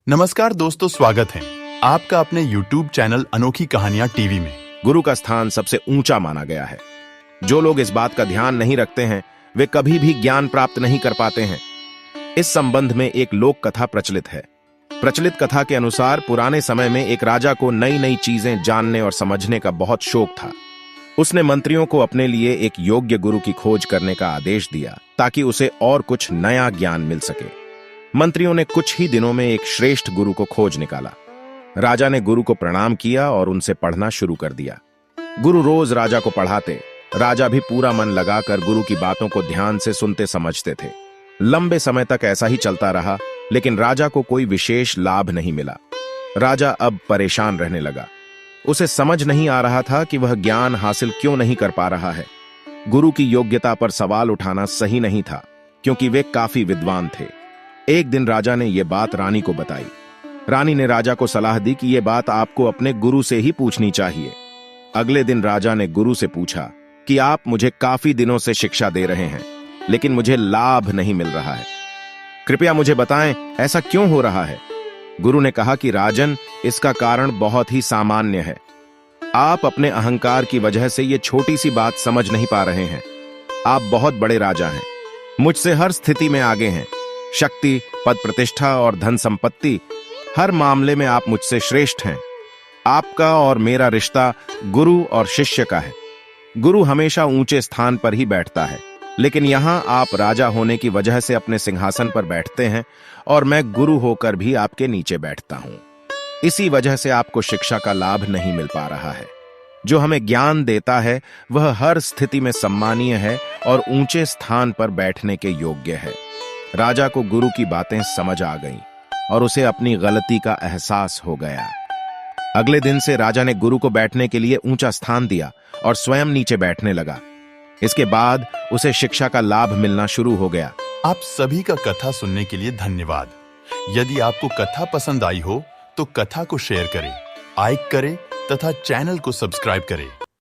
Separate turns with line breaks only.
नमस्कार दोस्तों, स्वागत है आपका अपने YouTube चैनल अनोखी कहानियां टीवी में।
गुरु का स्थान सबसे ऊंचा माना गया है। जो लोग इस बात का ध्यान नहीं रखते हैं वे कभी भी ज्ञान प्राप्त नहीं कर पाते हैं। इस संबंध में एक लोक कथा प्रचलित है। प्रचलित कथा के अनुसार पुराने समय में एक राजा को नई नई चीजें जानने और समझने का बहुत शौक था। उसने मंत्रियों को अपने लिए एक योग्य गुरु की खोज करने का आदेश दिया ताकि उसे और कुछ नया ज्ञान मिल सके। मंत्रियों ने कुछ ही दिनों में एक श्रेष्ठ गुरु को खोज निकाला। राजा ने गुरु को प्रणाम किया और उनसे पढ़ना शुरू कर दिया। गुरु रोज राजा को पढ़ाते। राजा भी पूरा मन लगाकर गुरु की बातों को ध्यान से सुनते समझते थे। लंबे समय तक ऐसा ही चलता रहा, लेकिन राजा को कोई विशेष लाभ नहीं मिला। राजा अब परेशान रहने लगा। उसे समझ नहीं आ रहा था कि वह ज्ञान हासिल क्यों नहीं कर पा रहा है। गुरु की योग्यता पर सवाल उठाना सही नहीं था, क्योंकि वे काफी विद्वान थे। एक दिन राजा ने यह बात रानी को बताई। रानी ने राजा को सलाह दी कि यह बात आपको अपने गुरु से ही पूछनी चाहिए। अगले दिन राजा ने गुरु से पूछा कि आप मुझे काफी दिनों से शिक्षा दे रहे हैं, लेकिन मुझे लाभ नहीं मिल रहा है। कृपया मुझे बताएं, ऐसा क्यों हो रहा है? गुरु ने कहा कि राजन, इसका कारण बहुत ही सामान्य है। आप अपने अहंकार की वजह से यह छोटी सी बात समझ नहीं पा रहे हैं। आप बहुत बड़े राजा हैं, मुझसे हर स्थिति में आगे हैं। शक्ति, पद प्रतिष्ठा और धन संपत्ति, हर मामले में आप मुझसे श्रेष्ठ हैं। आपका और मेरा रिश्ता गुरु और शिष्य का है। गुरु हमेशा ऊंचे स्थान पर ही बैठता है, लेकिन यहां आप राजा होने की वजह से अपने सिंहासन पर बैठते हैं और मैं गुरु होकर भी आपके नीचे बैठता हूं। इसी वजह से आपको शिक्षा का लाभ नहीं मिल पा रहा है। जो हमें ज्ञान देता है वह हर स्थिति में सम्मानीय है और ऊंचे स्थान पर बैठने के योग्य है। राजा को गुरु की बातें समझ आ गईं और उसे अपनी गलती का एहसास हो गया। अगले दिन से राजा ने गुरु को बैठने के लिए ऊंचा स्थान दिया और स्वयं नीचे बैठने लगा। इसके बाद उसे शिक्षा का लाभ मिलना शुरू हो गया।
आप सभी का कथा सुनने के लिए धन्यवाद। यदि आपको कथा पसंद आई हो तो कथा को शेयर करें, लाइक करें तथा चैनल को सब्सक्राइब करें।